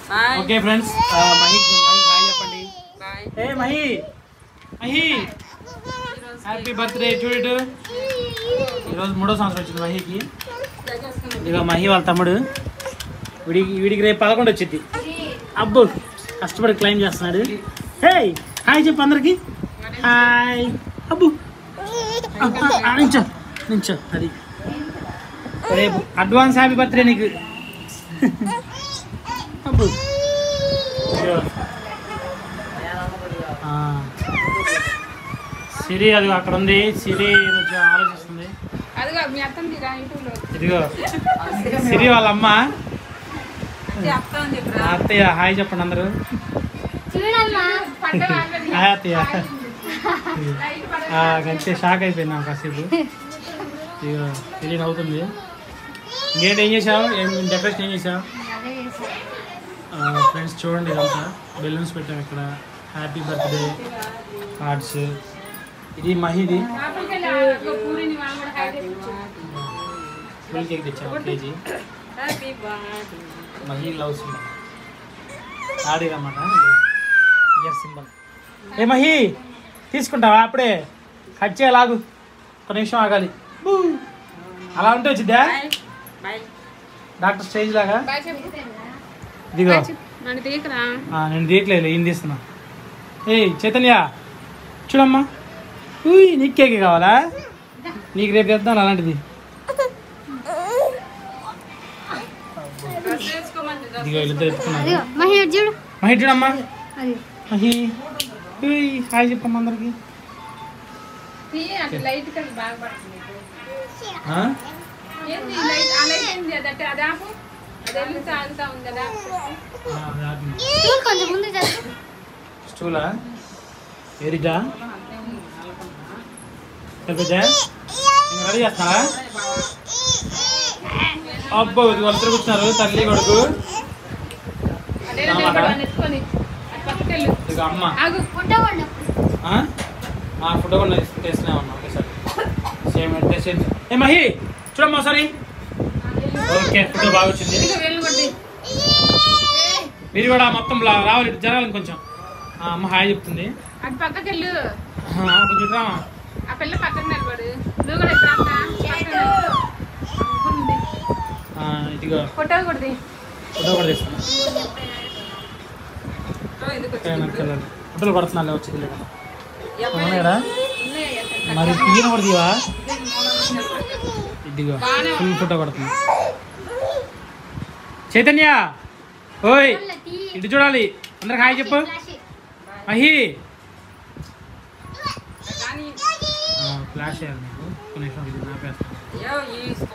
Okay friends, Mahi hi చెప్పండి. ఏ Mahi happy birthday చూడు. ఈరోజు 3వ సంవత్సరం వచ్చింది మహికి. ఇక మహి వాళ్ళ తమ్ముడు, వీడికి రేపు 11 వచ్చింది. అబ్బో కష్టపడి క్లైమ్ చేస్తున్నాడు. హే హాయ్ చెప్పు అందరికి. హాయ్ అబ్బు నించో అది. రేపు అడ్వాన్స్ హ్యాపీ బర్త్డే నీకు. అబ్బు సిరి అది అక్కడ ఉంది. సిరి ఆలోచిస్తుంది. ఇదిగో సిరి వాళ్ళ అమ్మ. అత్తయ్య హాయ్ చెప్పండి అందరూ. హాయ్ అత్తయ్య. అంతే షాక్ అయిపోయింది నాకు కాసేపు. ఇక సిరి నవ్వుతుంది. ఇంకేంటి ఏం చేసావు? డెకరేషన్ ఏం చేసావు? ఫ్రెండ్స్ చూడండి, ఇదంతా బెలూన్స్ పెట్టాము ఇక్కడ. Happy birthday cards. ఇది మహిది. ఫుల్ కేక్ తెచ్చాము 1 kg. మహి లవ్ సింబల్ ఆడిరన్నమాట. Year symbol. ఏ మహి తీసుకుంటావా? అప్పుడే కట్ చేయాలాగు, 1 నిమిషం ఆగాలి. అలా ఉంటే వచ్చిద్దా డాక్టర్ స్టేజ్ లాగా? ఇదిగో నేను తీయట్లేదు, ఏం తీస్తున్నా. ఏ చైతన్య చూడమ్మా. నీకు కేక్ కావాలా? నీకు రేపు తెద్దాం అలాంటిది. ఇదిగో వీళ్ళిద్దరు ఎత్తుకున్నారు. మహి చూడమ్మా. మహి హాయ్ చెప్పమ్మా అందరికి. స్టూలా ఏరిజా రెడీ చేస్తారా? అబ్బో వాళ్ళిద్దరు కూర్చున్నారు, తల్లి కొడుకు. ఇక అమ్మ ఫోటో కూడా తెస్తున్నా ఉన్నా ఒకేసారి. Same address. ఏ మహి చూడమ్మా ఒకసారి. ఓకే ఫోటో బాగా వచ్చింది. మీరు కూడా మొత్తం రావాలి, జరగాలి కొంచెం. అమ్మ హాయ్ చెప్తుంది. కొంచెం రామా. ఇదిగో ఫోటో కూడా తీస్తున్నా. ఫోటోలు పడుతున్నా వచ్చింది కదా మరి. తీయన పడుతుందా? ఇదిగో ఫుల్ ఫోటో పడుతుంది. చైతన్య ఓయ్ ఇటు చూడాలి. అందరికి హాయ్ చెప్పు. మహి ఫ్లాష్ అయ్యాలి నీకు. 1 నిమిషం ఇది నాపేస్తాను.